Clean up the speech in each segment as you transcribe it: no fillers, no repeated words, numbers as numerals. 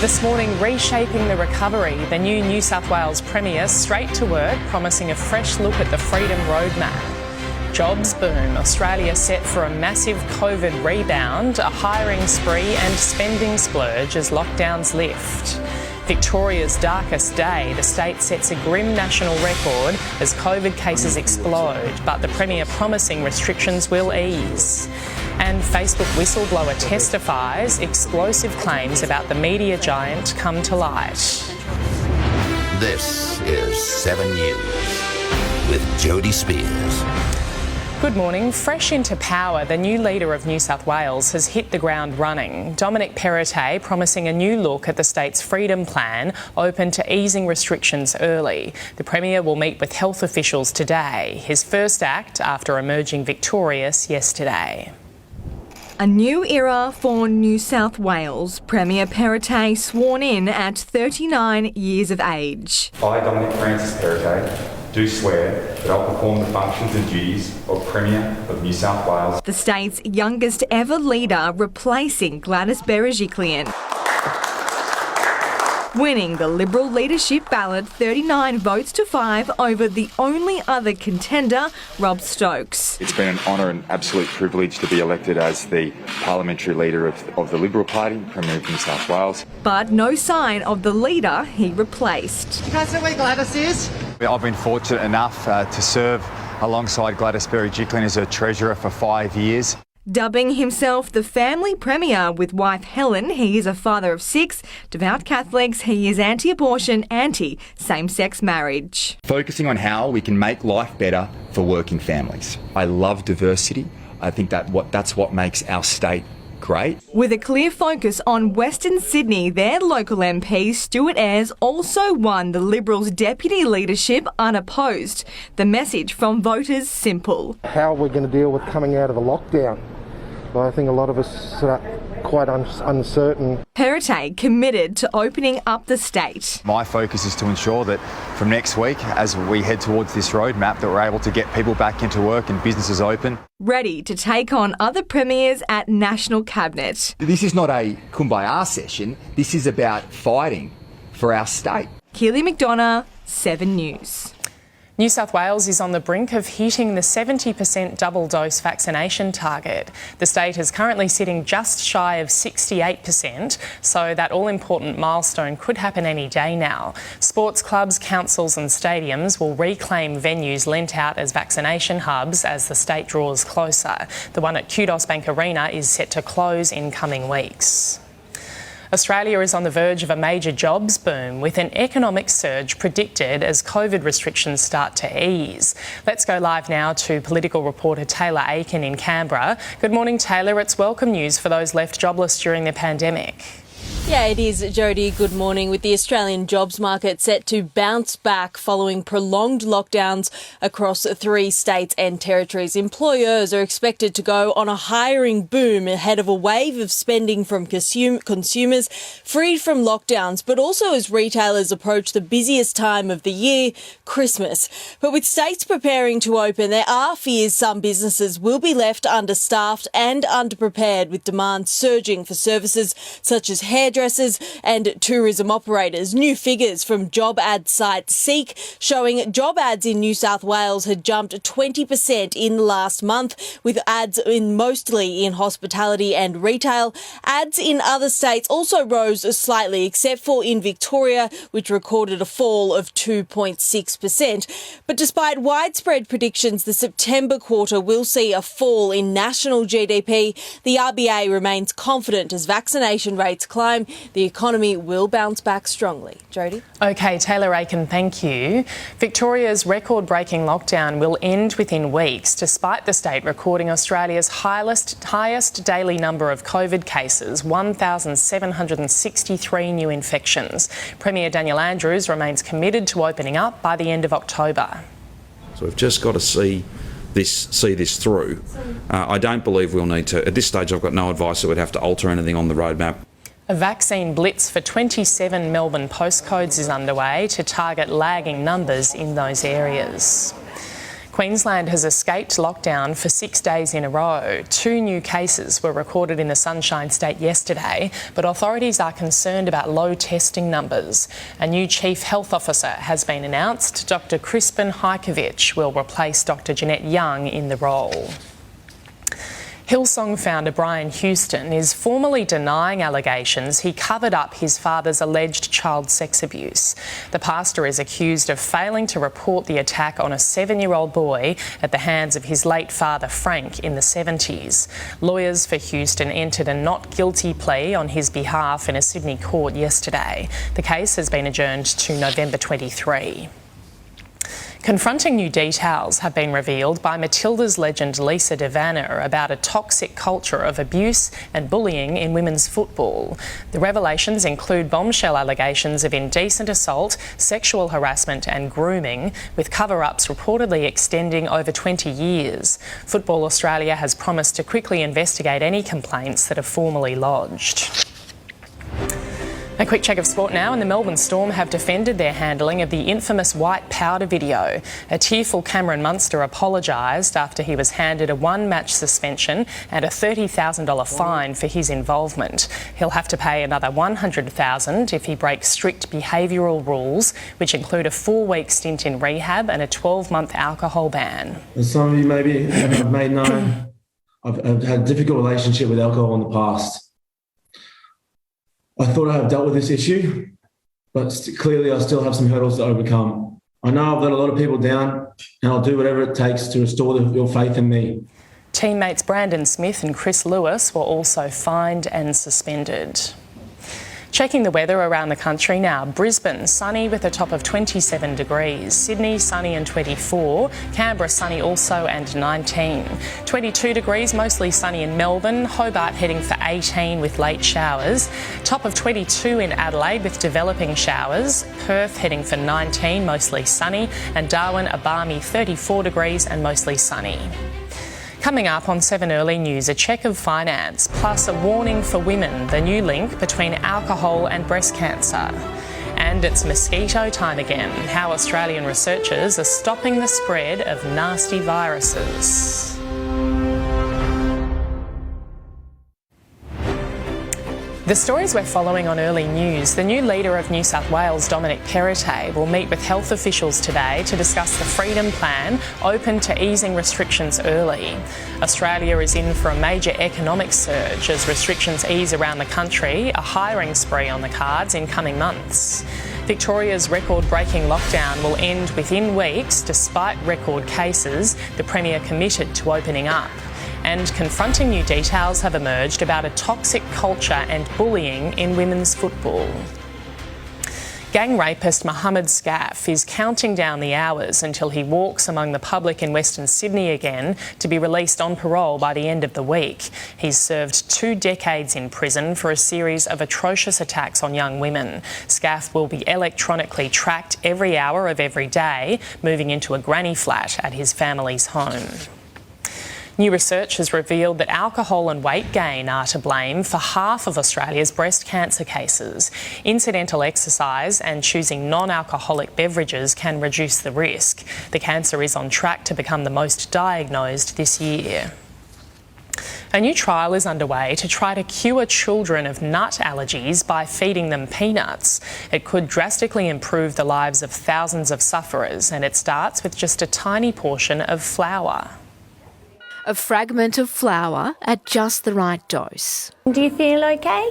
This morning, reshaping the recovery, the new New South Wales Premier straight to work, promising a fresh look at the Freedom Roadmap. Jobs boom, Australia set for a massive COVID rebound, a hiring spree and spending splurge as lockdowns lift. Victoria's darkest day, the state sets a grim national record as COVID cases explode, but the Premier promising restrictions will ease. And Facebook whistleblower testifies, explosive claims about the media giant come to light. This is 7 News with Jody Spears. Good morning. Fresh into power, the new leader of New South Wales has hit the ground running. Dominic Perrottet promising a new look at the state's freedom plan, open to easing restrictions early. The Premier will meet with health officials today, his first act after emerging victorious yesterday. A new era for New South Wales. Premier Perrottet sworn in at 39 years of age. I, Dominic Francis Perrottet, do swear that I'll perform the functions and duties of Premier of New South Wales. The state's youngest ever leader replacing Gladys Berejiklian. Winning the Liberal leadership ballot 39 votes to 5 over the only other contender, Rob Stokes. It's been an honour and absolute privilege to be elected as the parliamentary leader of the Liberal Party, Premier of New South Wales. But no sign of the leader he replaced. Can I say where Gladys is? I've been fortunate enough to serve alongside Gladys Berejiklian as her treasurer for 5 years. Dubbing himself the family premier with wife Helen, he is a father of 6. Devout Catholics, he is anti-abortion, anti-same-sex marriage. Focusing on how we can make life better for working families. I love diversity. I think that's what makes our state great. With a clear focus on Western Sydney, their local MP, Stuart Ayres, also won the Liberals' deputy leadership unopposed. The message from voters simple. How are we going to deal with coming out of the lockdown? Well, I think a lot of us are quite uncertain. Perrottet committed to opening up the state. My focus is to ensure that from next week, as we head towards this roadmap, that we're able to get people back into work and businesses open. Ready to take on other premiers at National Cabinet. This is not a kumbaya session. This is about fighting for our state. Keely McDonough, 7 News. New South Wales is on the brink of hitting the 70% double-dose vaccination target. The state is currently sitting just shy of 68%, so that all-important milestone could happen any day now. Sports clubs, councils and stadiums will reclaim venues lent out as vaccination hubs as the state draws closer. The one at Kudos Bank Arena is set to close in coming weeks. Australia is on the verge of a major jobs boom with an economic surge predicted as COVID restrictions start to ease. Let's go live now to political reporter Taylor Aiken in Canberra. Good morning, Taylor. It's welcome news for those left jobless during the pandemic. Yeah, it is, Jody. Good morning. With the Australian jobs market set to bounce back following prolonged lockdowns across 3 states and territories, employers are expected to go on a hiring boom ahead of a wave of spending from consumers freed from lockdowns, but also as retailers approach the busiest time of the year, Christmas. But with states preparing to open, there are fears some businesses will be left understaffed and underprepared, with demand surging for services such as hairdressers and tourism operators. New figures from job ad site Seek showing job ads in New South Wales had jumped 20% in the last month, with ads mostly in hospitality and retail. Ads in other states also rose slightly, except for in Victoria, which recorded a fall of 2.6%. But despite widespread predictions, the September quarter will see a fall in national GDP. The RBA remains confident as vaccination rates climb, the economy will bounce back strongly. Jody? OK, Taylor Aiken, thank you. Victoria's record-breaking lockdown will end within weeks, despite the state recording Australia's highest daily number of COVID cases, 1,763 new infections. Premier Daniel Andrews remains committed to opening up by the end of October. So we've just got to see this through. I don't believe we'll need to. At this stage, I've got no advice that we'd have to alter anything on the roadmap. A vaccine blitz for 27 Melbourne postcodes is underway to target lagging numbers in those areas. Queensland has escaped lockdown for 6 days in a row. 2 new cases were recorded in the Sunshine State yesterday, but authorities are concerned about low testing numbers. A new Chief Health Officer has been announced. Dr Crispin Hajkovic will replace Dr Jeanette Young in the role. Hillsong founder Brian Houston is formally denying allegations he covered up his father's alleged child sex abuse. The pastor is accused of failing to report the attack on a 7-year-old boy at the hands of his late father Frank in the 70s. Lawyers for Houston entered a not guilty plea on his behalf in a Sydney court yesterday. The case has been adjourned to November 23. Confronting new details have been revealed by Matilda's legend Lisa De Vanna about a toxic culture of abuse and bullying in women's football. The revelations include bombshell allegations of indecent assault, sexual harassment and grooming, with cover-ups reportedly extending over 20 years. Football Australia has promised to quickly investigate any complaints that are formally lodged. A quick check of sport now, and the Melbourne Storm have defended their handling of the infamous white powder video. A tearful Cameron Munster apologised after he was handed a 1-match suspension and a $30,000 fine for his involvement. He'll have to pay another $100,000 if he breaks strict behavioural rules, which include a 4-week stint in rehab and a 12-month alcohol ban. As some of you maybe have made known, I've had a difficult relationship with alcohol in the past. I thought I have dealt with this issue, but clearly I still have some hurdles to overcome. I know I've let a lot of people down, and I'll do whatever it takes to restore your faith in me. Teammates Brandon Smith and Chris Lewis were also fined and suspended. Checking the weather around the country now. Brisbane, sunny with a top of 27 degrees. Sydney, sunny and 24. Canberra, sunny also and 19. 22 degrees, mostly sunny in Melbourne. Hobart heading for 18 with late showers. Top of 22 in Adelaide with developing showers. Perth heading for 19, mostly sunny. And Darwin, a balmy 34 degrees and mostly sunny. Coming up on 7 Early News, a check of finance, plus a warning for women, the new link between alcohol and breast cancer. And it's mosquito time again, how Australian researchers are stopping the spread of nasty viruses. The stories we're following on Early News. The new leader of New South Wales, Dominic Perrottet, will meet with health officials today to discuss the Freedom Plan, open to easing restrictions early. Australia is in for a major economic surge as restrictions ease around the country, a hiring spree on the cards in coming months. Victoria's record-breaking lockdown will end within weeks despite record cases, the Premier committed to opening up. And confronting new details have emerged about a toxic culture and bullying in women's football. Gang rapist Mohammed Scaff is counting down the hours until he walks among the public in Western Sydney again to be released on parole by the end of the week. He's served 2 decades in prison for a series of atrocious attacks on young women. Scaff will be electronically tracked every hour of every day, moving into a granny flat at his family's home. New research has revealed that alcohol and weight gain are to blame for half of Australia's breast cancer cases. Incidental exercise and choosing non-alcoholic beverages can reduce the risk. The cancer is on track to become the most diagnosed this year. A new trial is underway to try to cure children of nut allergies by feeding them peanuts. It could drastically improve the lives of thousands of sufferers, and it starts with just a tiny portion of flour. A fragment of flour at just the right dose. Do you feel okay?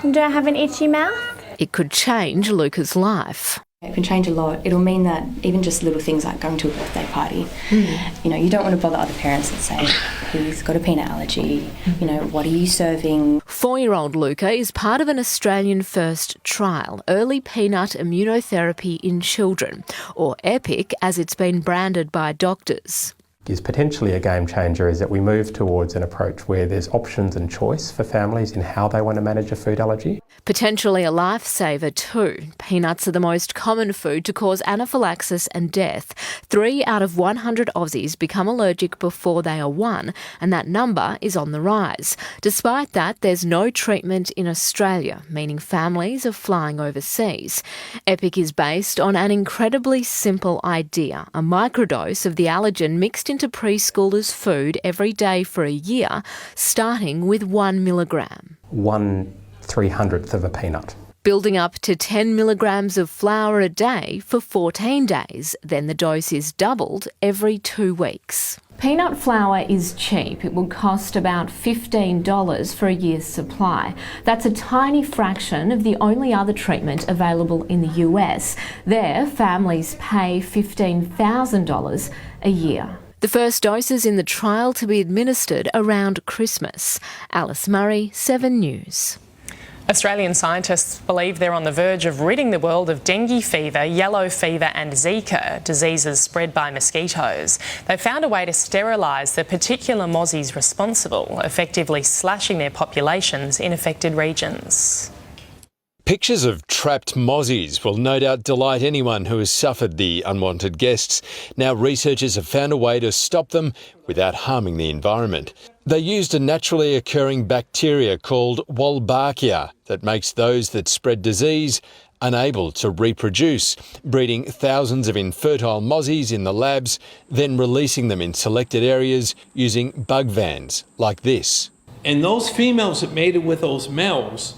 Do I have an itchy mouth? It could change Luca's life. It can change a lot. It'll mean that even just little things like going to a birthday party, you know, you don't want to bother other parents that say, he's got a peanut allergy, you know, what are you serving? 4-year-old Luca is part of an Australian first trial, Early Peanut Immunotherapy in Children, or EPIC as it's been branded by doctors. is potentially a game changer is that we move towards an approach where there's options and choice for families in how they want to manage a food allergy. Potentially a lifesaver too. Peanuts are the most common food to cause anaphylaxis and death. 3 out of 100 Aussies become allergic before they are 1, and that number is on the rise. Despite that, there's no treatment in Australia, meaning families are flying overseas. EPIC is based on an incredibly simple idea, a microdose of the allergen mixed into preschoolers' food every day for a year, starting with 1 milligram. 1/300th of a peanut. Building up to 10 milligrams of flour a day for 14 days. Then the dose is doubled every 2 weeks. Peanut flour is cheap. It will cost about $15 for a year's supply. That's a tiny fraction of the only other treatment available in the US. There, families pay $15,000 a year. The first doses in the trial to be administered around Christmas. Alice Murray, 7 News. Australian scientists believe they're on the verge of ridding the world of dengue fever, yellow fever and Zika, diseases spread by mosquitoes. They found a way to sterilise the particular mozzies responsible, effectively slashing their populations in affected regions. Pictures of trapped mozzies will no doubt delight anyone who has suffered the unwanted guests. Now researchers have found a way to stop them without harming the environment. They used a naturally occurring bacteria called Wolbachia that makes those that spread disease unable to reproduce, breeding thousands of infertile mozzies in the labs, then releasing them in selected areas using bug vans like this. And those females that mated with those males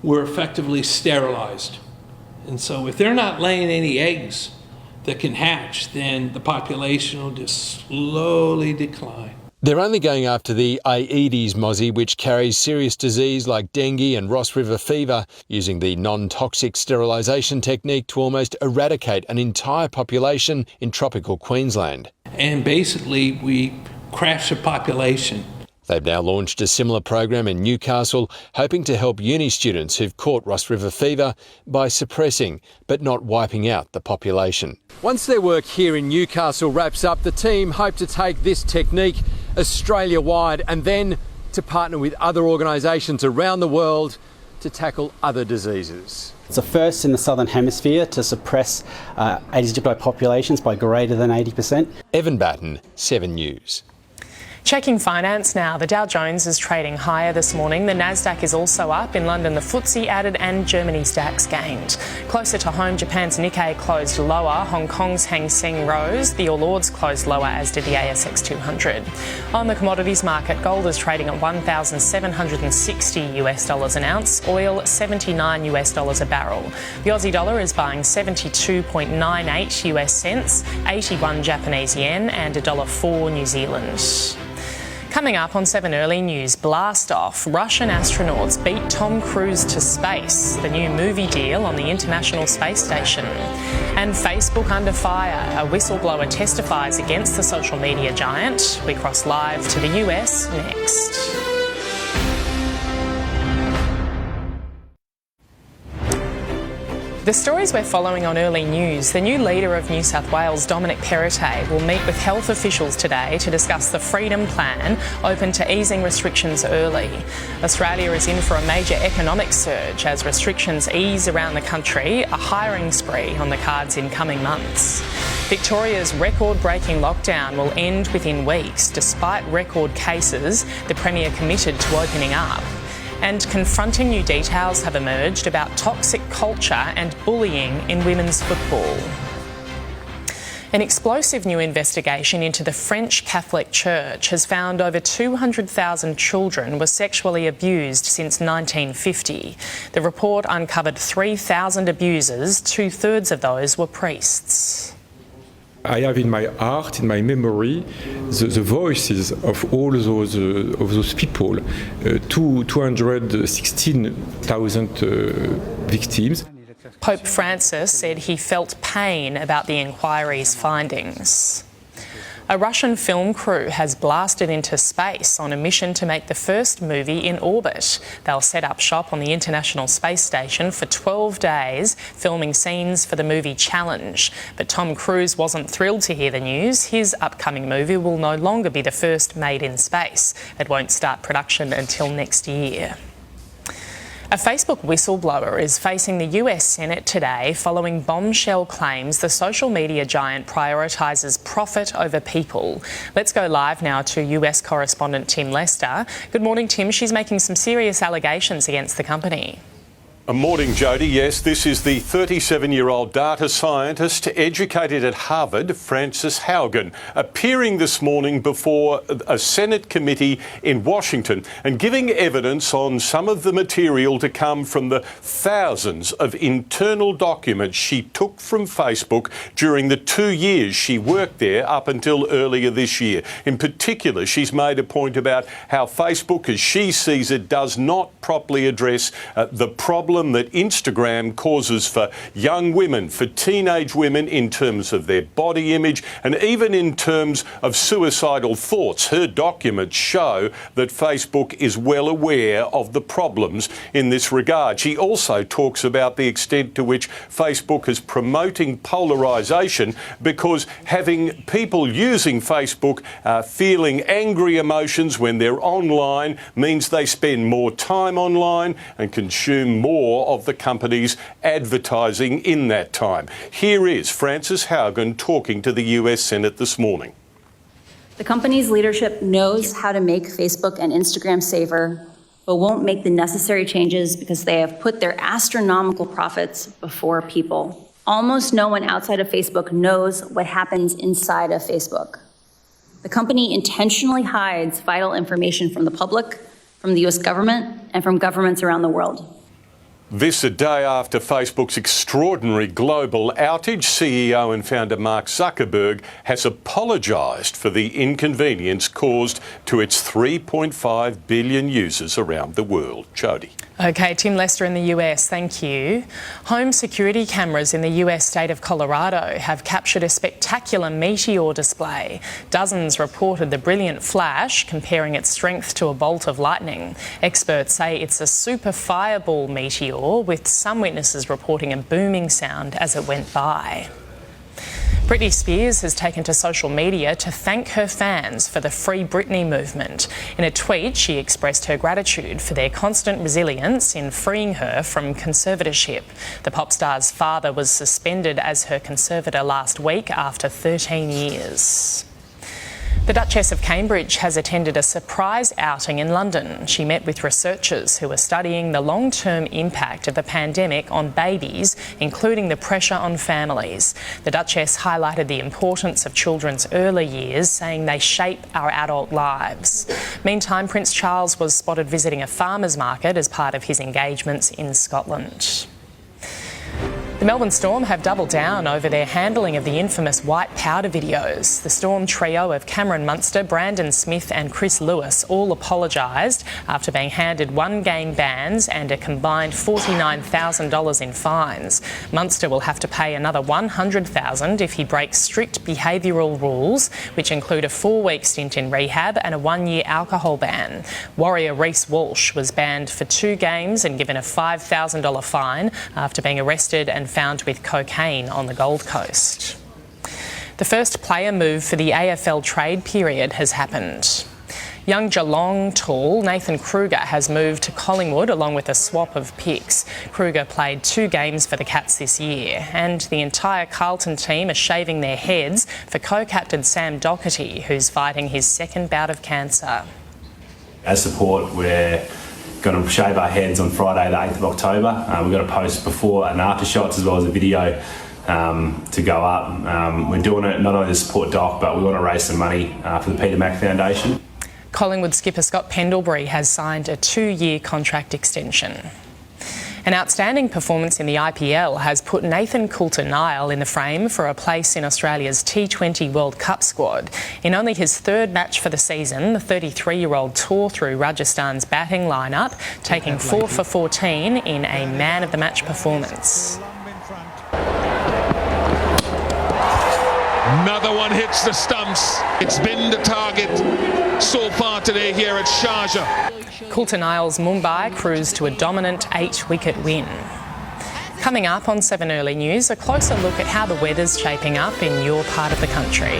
were effectively sterilized. And so if they're not laying any eggs that can hatch, then the population will just slowly decline. They're only going after the Aedes mozzie, which carries serious disease like dengue and Ross River fever, using the non-toxic sterilisation technique to almost eradicate an entire population in tropical Queensland. And basically we crash the population. They've now launched a similar program in Newcastle, hoping to help uni students who've caught Ross River fever by suppressing but not wiping out the population. Once their work here in Newcastle wraps up, the team hope to take this technique Australia-wide and then to partner with other organisations around the world to tackle other diseases. It's the first in the Southern Hemisphere to suppress Aedes aegypti populations by greater than 80%. Evan Batten, 7 News. Checking finance now. The Dow Jones is trading higher this morning. The Nasdaq is also up. In London, the FTSE added and Germany's DAX gained. Closer to home, Japan's Nikkei closed lower. Hong Kong's Hang Seng rose. The All Ords closed lower, as did the ASX 200. On the commodities market, gold is trading at $1,760 an ounce. Oil, $79 a barrel. The Aussie dollar is buying 72.98 US cents, 81 Japanese yen and $1.04 New Zealand. Coming up on 7 Early News, blast off. Russian astronauts beat Tom Cruise to space. The new movie deal on the International Space Station. And Facebook under fire. A whistleblower testifies against the social media giant. We cross live to the US next. The stories we're following on Early News. The new leader of New South Wales, Dominic Perrottet, will meet with health officials today to discuss the Freedom Plan, open to easing restrictions early. Australia is in for a major economic surge as restrictions ease around the country, a hiring spree on the cards in coming months. Victoria's record-breaking lockdown will end within weeks. Despite record cases, the Premier committed to opening up. And confronting new details have emerged about toxic culture and bullying in women's football. An explosive new investigation into the French Catholic Church has found over 200,000 children were sexually abused since 1950. The report uncovered 3,000 abusers, 2/3 of those were priests. I have in my heart, in my memory, the voices of all those people, 216,000 victims. Pope Francis said he felt pain about the inquiry's findings. A Russian film crew has blasted into space on a mission to make the first movie in orbit. They'll set up shop on the International Space Station for 12 days, filming scenes for the movie Challenge. But Tom Cruise wasn't thrilled to hear the news. His upcoming movie will no longer be the first made in space. It won't start production until next year. A Facebook whistleblower is facing the US Senate today following bombshell claims the social media giant prioritises profit over people. Let's go live now to US correspondent Tim Lester. Good morning, Tim. She's making some serious allegations against the company. Good morning, Jodie. Yes, this is the 37-year-old data scientist educated at Harvard, Frances Haugen, appearing this morning before a Senate committee in Washington and giving evidence on some of the material to come from the thousands of internal documents she took from Facebook during the 2 years she worked there up until earlier this year. In particular, she's made a point about how Facebook, as she sees it, does not properly address the problem that Instagram causes for young women, for teenage women, in terms of their body image and even in terms of suicidal thoughts. Her documents show that Facebook is well aware of the problems in this regard. She also talks about the extent to which Facebook is promoting polarisation, because having people using Facebook feeling angry emotions when they're online means they spend more time online and consume more of the company's advertising in that time. Here is Frances Haugen talking to the US Senate this morning. The company's leadership knows how to make Facebook and Instagram safer, but won't make the necessary changes because they have put their astronomical profits before people. Almost no one outside of Facebook knows what happens inside of Facebook. The company intentionally hides vital information from the public, from the US government, and from governments around the world. This a day after Facebook's extraordinary global outage. CEO and founder Mark Zuckerberg has apologised for the inconvenience caused to its 3.5 billion users around the world. Jodie. OK, Tim Lester in the US, thank you. Home security cameras in the US state of Colorado have captured a spectacular meteor display. Dozens reported the brilliant flash, comparing its strength to a bolt of lightning. Experts say it's a super fireball meteor, with some witnesses reporting a booming sound as it went by. Britney Spears has taken to social media to thank her fans for the Free Britney movement. In a tweet, she expressed her gratitude for their constant resilience in freeing her from conservatorship. The pop star's father was suspended as her conservator last week after 13 years. The Duchess of Cambridge has attended a surprise outing in London. She met with researchers who are studying the long-term impact of the pandemic on babies, including the pressure on families. The Duchess highlighted the importance of children's early years, saying they shape our adult lives. Meantime, Prince Charles was spotted visiting a farmers market as part of his engagements in Scotland. The Melbourne Storm have doubled down over their handling of the infamous white powder videos. The Storm trio of Cameron Munster, Brandon Smith and Chris Lewis all apologised after being handed one-game bans and a combined $49,000 in fines. Munster will have to pay another $100,000 if he breaks strict behavioural rules, which include a 4-week stint in rehab and a 1-year alcohol ban. Warrior Reece Walsh was banned for 2 games and given a $5,000 fine after being arrested and found with cocaine on the Gold Coast. The first player move for the AFL trade period has happened. Young Geelong tall Nathan Kruger has moved to Collingwood along with a swap of picks. Kruger played 2 games for the Cats this year, and the entire Carlton team are shaving their heads for co-captain Sam Docherty, who's fighting his second bout of cancer. As support, we're going to shave our heads on Friday the 8th of October. We've got a post before and after shots as well as a video to go up. We're doing it not only to support Doc, but we want to raise some money for the Peter Mac Foundation. Collingwood skipper Scott Pendlebury has signed a 2-year contract extension. An outstanding performance in the IPL has put Nathan Coulter-Nile in the frame for a place in Australia's T20 World Cup squad. In only his 3rd match for the season, the 33-year-old tore through Rajasthan's batting lineup, taking 4 for 14 in a man-of-the-match performance. Another one hits the stumps. It's been the target so far today here at Sharjah. Coulter Niles Mumbai cruised to a dominant 8-wicket win. Coming up on 7 Early News, a closer look at how the weather's shaping up in your part of the country.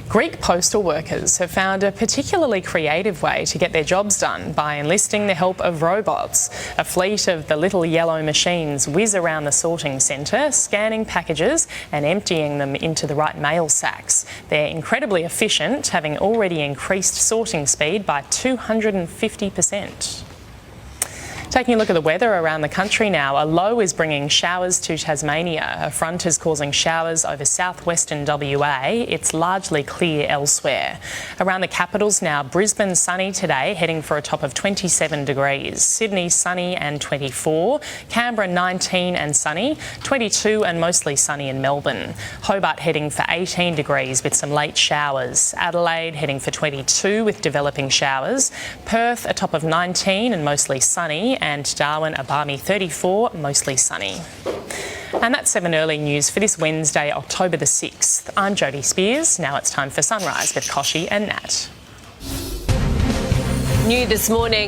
Greek postal workers have found a particularly creative way to get their jobs done by enlisting the help of robots. A fleet of the little yellow machines whiz around the sorting centre, scanning packages and emptying them into the right mail sacks. They're incredibly efficient, having already increased sorting speed by 250%. Taking a look at the weather around the country now, a low is bringing showers to Tasmania. A front is causing showers over southwestern WA. It's largely clear elsewhere. Around the capitals now, Brisbane sunny today, heading for a top of 27 degrees. Sydney sunny and 24. Canberra 19 and sunny. 22 and mostly sunny in Melbourne. Hobart heading for 18 degrees with some late showers. Adelaide heading for 22 with developing showers. Perth a top of 19 and mostly sunny. And Darwin, a balmy 34, mostly sunny. And that's 7 Early News for this Wednesday, October the 6th. I'm Jodie Spears. Now it's time for Sunrise with Koshi and Nat. New this morning.